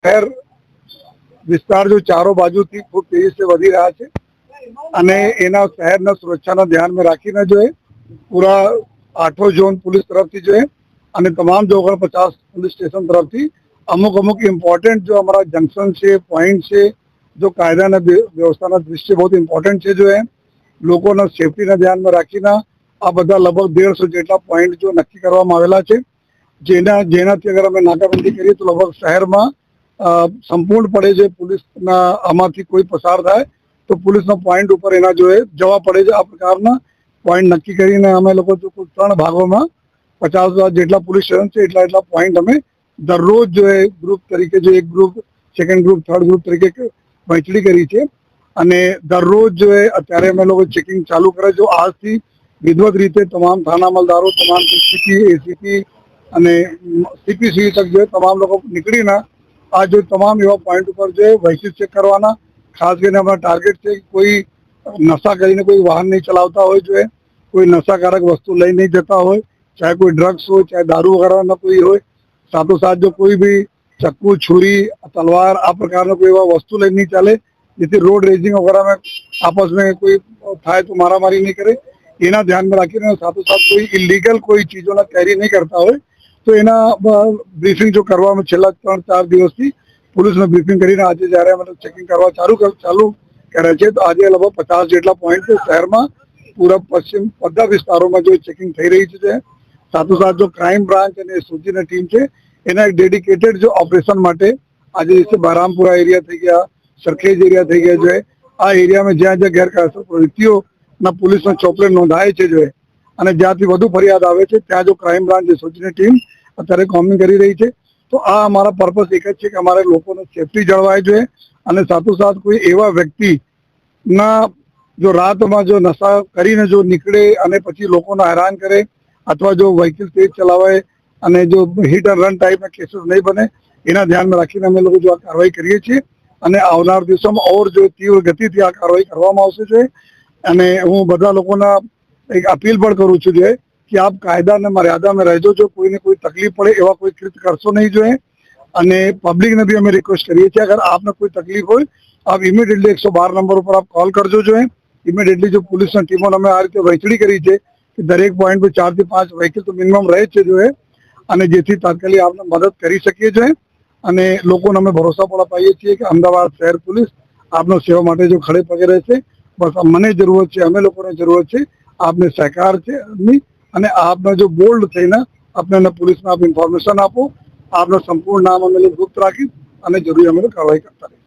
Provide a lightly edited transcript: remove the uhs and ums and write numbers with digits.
શહેર વિસ્તાર જો ચારો બાજુથી ખૂબ તેજીથી વધી રહ્યા છે અને એના શહેરના સુરક્ષાના ધ્યાનમાં રાખીને જો પૂરા 8 ઝોન પોલીસ તરફથી જો અને તમામ જો 50 પોલીસ સ્ટેશન તરફથી અમુક ઇમ્પોર્ટન્ટ જો અમારા જંકશન છે, પોઈન્ટ છે, જો કાયદાના વ્યવસ્થાના દૃષ્ટિએ બહુ ઇમ્પોર્ટન્ટ છે, જો લોકોના સેફટીના ધ્યાનમાં રાખીને આ બધા લગભગ 150 જેટલા પોઈન્ટ જો નક્કી કરવામાં આવેલા છે, જેનાથી અગર અમે નાકાબંધી કરીએ તો લગભગ શહેરમાં સંપૂર્ણપણે જે પોલીસના આમાંથી કોઈ પસાર થાય તો પોલીસના પોઈન્ટ ઉપર એના જો જવા પડે છે. આ પ્રકારના પોઈન્ટ નક્કી કરીને અમે લોકો જો 3 ભાગોમાં 50 જેટલા પોલીસ સ્ટેશન છે એટલા પોઈન્ટ અમે દરરોજ જો ગ્રુપ તરીકે જો એક group, second group, third group તરીકે વહેંચણી કરી છે અને દરરોજ જો અત્યારે અમે લોકો ચેકિંગ ચાલુ કરે જો આજથી વિધિવત રીતે તમામ થાના અમલદારો, તમામ ડીસીપી, એસીપી અને સીપીસી તક જો તમામ લોકો નીકળીને આ જો તમામ એવા પોઈન્ટ ઉપર જો વ્હીકલ ચેક કરવાના. ખાસ કરીને અમારા ટાર્ગેટ છે કે કોઈ નશા કરીને કોઈ વાહન નહીં ચલાવતા હોય, જો કોઈ નશાકારક વસ્તુ લઈ નહીં જતા હોય, ચાહે કોઈ ડ્રગ્સ હોય, ચાહે દારૂ વગેરેના કોઈ હોય, સાથોસાથ જો કોઈ બી ચક્કુ, છુરી, તલવાર આ પ્રકારના કોઈ એવા વસ્તુ લઈને નહીં ચાલે, જેથી રોડ રેસિંગ વગેરેમાં આપસમાં કોઈ થાય તો મારામારી નહીં કરે. એના ધ્યાનમાં રાખીને સાથોસાથ કોઈ ઇલીગલ કોઈ ચીજોના કેરી નહીં કરતા હોય તો એના બ્રીફિંગ જો કરવામાં છેલ્લા 3-4 દિવસથી પોલીસને બ્રીફિંગ કરીને આજે જ્યારે અમે ચેકિંગ કરવા ચાલુ કરે છે તો આજે લગભગ 50 જેટલા પોઈન્ટ શહેરમાં પૂરા પશ્ચિમ બધા વિસ્તારોમાં જો ચેકિંગ થઈ રહી છે. સાથોસાથ જો ક્રાઇમ બ્રાન્ચ અને એસઓજીની ટીમ છે એના એક ડેડિકેટેડ જો ઓપરેશન માટે આજે જैसे બહરામપુરા એરિયા થઈ ગયા, સરખેજ એરિયા થઈ ગયા, જો આ એરિયામાં જ્યાં ગેરકાયદેસર પ્રવૃત્તિઓના પોલીસનો ચોપડે નોંધાય છે જો અને જ્યાંથી વધુ ફરિયાદ આવે છે ત્યાં જો ક્રાઇમ બ્રાન્ચ એસઓજીની ટીમ અત્યારે કોમિંગ કરી રહી છે. તો આ અમારા પર્પસ એક જ છે કે અમારે લોકોને સેફટી જળવાય જોઈએ અને સાથોસાથ કોઈ એવા વ્યક્તિના જો રાતમાં જો નશા કરીને જો નીકળે અને પછી લોકોને હેરાન કરે અથવા જો વ્હીકલ તેજ ચલાવે અને જો હિટ એન્ડ રન ટાઈપના કેસીસ નહીં બને એના ધ્યાનમાં રાખીને અમે લોકો જો આ કાર્યવાહી કરીએ છીએ અને આવનાર દિવસોમાં ઓર જો તીવ્ર ગતિથી આ કાર્યવાહી કરવામાં આવશે છે. અને હું બધા લોકોના એક અપીલ પણ કરું છું કે આપ કાયદા અને મર્યાદામાં રહેજો, જો કોઈને કોઈ તકલીફ પડે એવા કોઈ કૃત્ય કરશો નહીં જોઈએ. અને પબ્લિકને બી અમે રિક્વેસ્ટ કરીએ છીએ અગર આપને કોઈ તકલીફ હોય આપ ઇમિડિયેટલી 112 નંબર ઉપર આપ કોલ કરજો જોઈએ. ઇમિડિયેટલી જો પોલીસની ટીમોને અમે આ રીતે વહેંચણી કરી છે કે દરેક પોઈન્ટ પર 4 થી 5 વ્હીકલ તો મિનિમમ રહે છે જોઈએ અને જેથી તાત્કાલિક આપને મદદ કરી શકીએ જોઈએ. અને લોકોને અમે ભરોસા પણ અપાઈએ છીએ કે અમદાવાદ શહેર પોલીસ આપનો સેવા માટે જો ખડે પગે રહેશે. બસ મને જરૂરત છે, અમે લોકોને જરૂરત છે આપને સહકાર છે અને આપને જો બોલ્ડ થઈને આપને પોલીસને આપ ઇન્ફોર્મેશન આપો. આપનું સંપૂર્ણ નામ અમે ગુપ્ત રાખી અને જરૂરી અમે કાર્યવાહી કરતા રહીએ.